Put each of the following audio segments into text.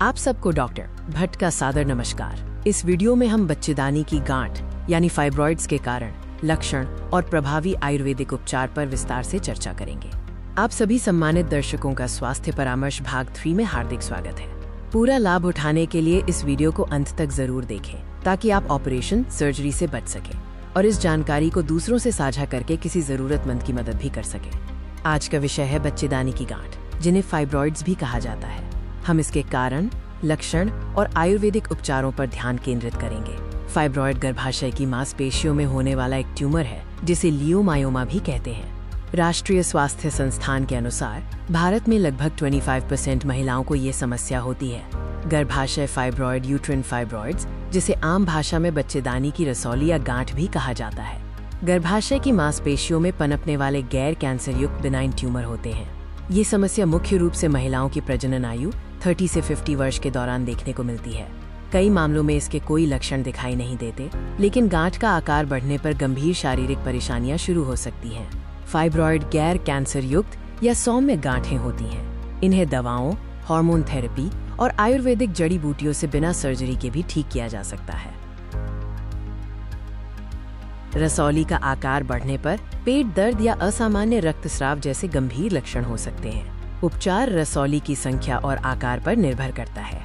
आप सबको डॉक्टर भट्ट का सादर नमस्कार। इस वीडियो में हम बच्चेदानी की गांठ यानी फाइब्रॉइड्स के कारण, लक्षण और प्रभावी आयुर्वेदिक उपचार पर विस्तार से चर्चा करेंगे। आप सभी सम्मानित दर्शकों का स्वास्थ्य परामर्श भाग 3 में हार्दिक स्वागत है। पूरा लाभ उठाने के लिए इस वीडियो को अंत तक जरूर देखें ताकि आप ऑपरेशन सर्जरी से बच सकें और इस जानकारी को दूसरों से साझा करके किसी जरूरतमंद की मदद भी कर सकें। आज का विषय है बच्चेदानी की गांठ, जिन्हें फाइब्रॉइड्स भी कहा जाता है। हम इसके कारण, लक्षण और आयुर्वेदिक उपचारों पर ध्यान केंद्रित करेंगे। फाइब्रॉइड गर्भाशय की मांसपेशियों में होने वाला एक ट्यूमर है जिसे लियोमायोमा भी कहते हैं। राष्ट्रीय स्वास्थ्य संस्थान के अनुसार भारत में लगभग 25% महिलाओं को ये समस्या होती है। गर्भाशय फाइब्रॉइड, यूट्रिन फाइब्रॉइड्स, जिसे आम भाषा में बच्चेदानी की रसौली या गांठ भी कहा जाता है, गर्भाशय की मांसपेशियों में पनपने वाले गैर कैंसर युक्त बिनाइन ट्यूमर होते हैं। ये समस्या मुख्य रूप से महिलाओं की प्रजनन आयु 30 से 50 वर्ष के दौरान देखने को मिलती है। कई मामलों में इसके कोई लक्षण दिखाई नहीं देते, लेकिन गांठ का आकार बढ़ने पर गंभीर शारीरिक परेशानियां शुरू हो सकती हैं। फाइब्रॉइड गैर कैंसर युक्त या सौम्य गांठें होती हैं। इन्हें दवाओं, हार्मोन थेरेपी और आयुर्वेदिक जड़ी बूटियों से बिना सर्जरी के भी ठीक किया जा सकता है। रसौली का आकार बढ़ने पर पेट दर्द या असामान्य रक्तस्राव जैसे गंभीर लक्षण हो सकते हैं। उपचार रसौली की संख्या और आकार पर निर्भर करता है।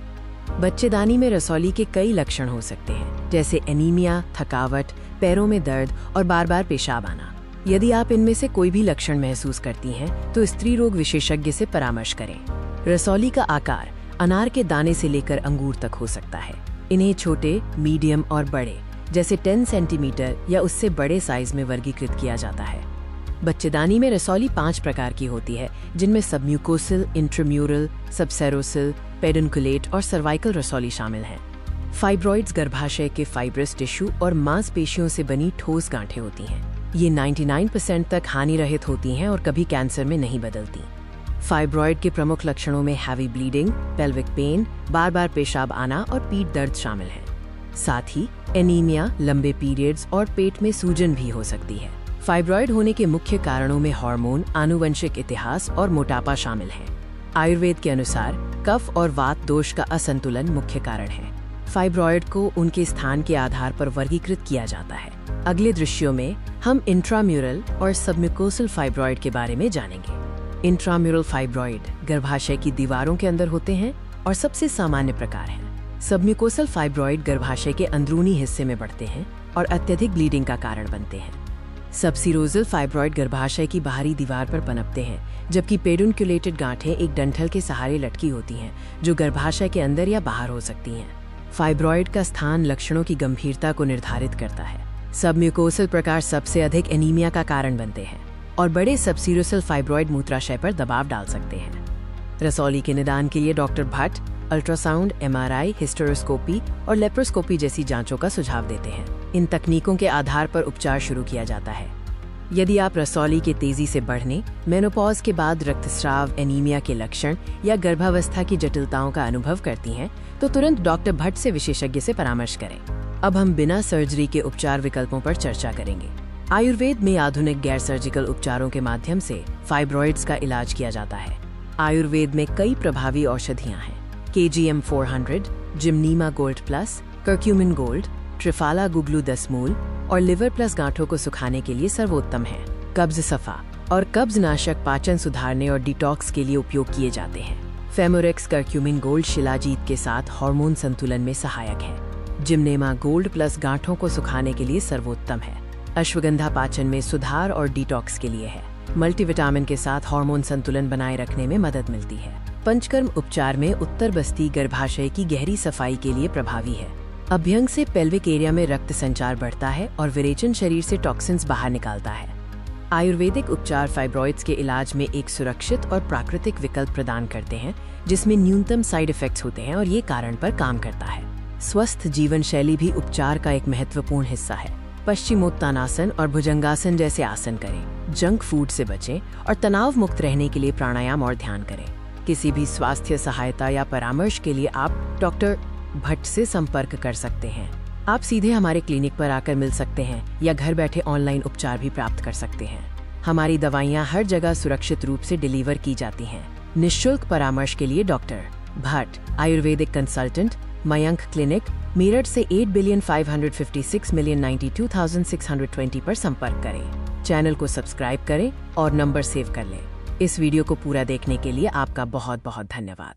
बच्चेदानी में रसौली के कई लक्षण हो सकते हैं, जैसे एनीमिया, थकावट, पैरों में दर्द और बार बार पेशाब आना। यदि आप इनमें से कोई भी लक्षण महसूस करती हैं, तो स्त्री रोग विशेषज्ञ से परामर्श करें। रसौली का आकार अनार के दाने से लेकर अंगूर तक हो सकता है। इन्हें छोटे, मीडियम और बड़े जैसे 10 सेंटीमीटर या उससे बड़े साइज में वर्गीकृत किया जाता है। बच्चेदानी में रसौली 5 प्रकार की होती है, जिनमें सबम्यूकोसल, इंट्राम्यूरल, सबसेरोसल, पेडुन्कुलेट और सर्वाइकल रसौली शामिल हैं। फाइब्रॉइड्स गर्भाशय के फाइब्रस टिश्यू और मांसपेशियों से बनी ठोस गांठें होती हैं। ये 99% तक हानिरहित होती हैं और कभी कैंसर में नहीं बदलती। फाइब्रॉइड के प्रमुख लक्षणों में हैवी ब्लीडिंग, पेल्विक पेन, बार बार पेशाब आना और पीठ दर्द शामिल है। साथ ही एनीमिया, लंबे पीरियड्स और पेट में सूजन भी हो सकती है। फाइब्रॉइड होने के मुख्य कारणों में हार्मोन, आनुवंशिक इतिहास और मोटापा शामिल है। आयुर्वेद के अनुसार कफ और वात दोष का असंतुलन मुख्य कारण है। फाइब्रॉइड को उनके स्थान के आधार पर वर्गीकृत किया जाता है। अगले दृश्यों में हम इंट्राम्यूरल और सबम्यूकोसल फाइब्रॉइड के बारे में जानेंगे। इंट्राम्यूरल फाइब्रॉइड गर्भाशय की दीवारों के अंदर होते हैं और सबसे सामान्य प्रकार है। सबम्यूकोसल फाइब्रॉइड गर्भाशय के अंदरूनी हिस्से में बढ़ते हैं और अत्यधिक ब्लीडिंग का कारण बनते हैं। सबसीरोजल फाइब्रॉइड गर्भाशय की बाहरी दीवार पर पनपते हैं, जबकि पेडुन्कुलेटेड गांठें एक डंठल के सहारे लटकी होती हैं, जो गर्भाशय के अंदर या बाहर हो सकती हैं। फाइब्रॉइड का स्थान लक्षणों की गंभीरता को निर्धारित करता है। सबम्यूकोसल प्रकार सबसे अधिक एनीमिया का कारण बनते हैं और बड़े सबसीरोसल फाइब्रॉइड मूत्राशय पर दबाव डाल सकते हैं। रसौली के निदान के लिए doctor Bhatt ultrasound, MRI, hysteroscopy और लेप्रोस्कोपी जैसी जांचों का सुझाव देते हैं। इन तकनीकों के आधार पर उपचार शुरू किया जाता है। यदि आप रसौली के तेजी से बढ़ने, मेनोपॉज के बाद रक्तस्राव, एनीमिया के लक्षण या गर्भावस्था की जटिलताओं का अनुभव करती हैं, तो तुरंत डॉक्टर भट्ट से विशेषज्ञ से परामर्श करें। अब हम बिना सर्जरी के उपचार विकल्पों पर चर्चा करेंगे। आयुर्वेद में आधुनिक गैर सर्जिकल उपचारों के माध्यम से फाइब्रॉइड्स का इलाज किया जाता है। आयुर्वेद में कई प्रभावी औषधियाँ हैं। KGM 400, gymnema gold plus, curcumin gold, Triphala Guggulu 10 मूल और लिवर प्लस गांठों को सुखाने के लिए सर्वोत्तम है। कब्ज सफा और कब्ज नाशक पाचन सुधारने और डिटॉक्स के लिए उपयोग किए जाते हैं। फेमोरेक्स कर्क्यूमिन गोल्ड शिलाजीत के साथ हार्मोन संतुलन में सहायक है। जिम्नेमा गोल्ड प्लस गांठों को सुखाने के लिए सर्वोत्तम है। अश्वगंधा पाचन में सुधार और डिटॉक्स के लिए है। मल्टीविटामिन के साथ हार्मोन संतुलन बनाए रखने में मदद मिलती है। पंचकर्म उपचार में उत्तर बस्ती गर्भाशय की गहरी सफाई के लिए प्रभावी है। अभ्यंग से पेल्विक एरिया में रक्त संचार बढ़ता है और विरेचन शरीर से टॉक्सिन्स बाहर निकालता है। आयुर्वेदिक उपचार फाइब्रॉइड्स के इलाज में एक सुरक्षित और प्राकृतिक विकल्प प्रदान करते हैं, जिसमें न्यूनतम साइड इफेक्ट्स होते हैं और ये कारण पर काम करता है। स्वस्थ जीवन शैली भी उपचार का एक महत्वपूर्ण हिस्सा है। पश्चिमोत्तानासन और भुजंगासन जैसे आसन करें, जंक फूड से बचें और तनाव मुक्त रहने के लिए प्राणायाम और ध्यान करें। किसी भी स्वास्थ्य सहायता या परामर्श के लिए आप डॉक्टर भट्ट से संपर्क कर सकते हैं। आप सीधे हमारे क्लिनिक पर आकर मिल सकते हैं या घर बैठे ऑनलाइन उपचार भी प्राप्त कर सकते हैं। हमारी दवाइयाँ हर जगह सुरक्षित रूप से डिलीवर की जाती हैं। निःशुल्क परामर्श के लिए doctor Bhatt, Ayurvedic consultant, Mayank clinic, Meerut से 8,556,092,620 पर संपर्क करें। चैनल को सब्सक्राइब करें और नंबर सेव कर लें। इस वीडियो को पूरा देखने के लिए आपका बहुत बहुत धन्यवाद।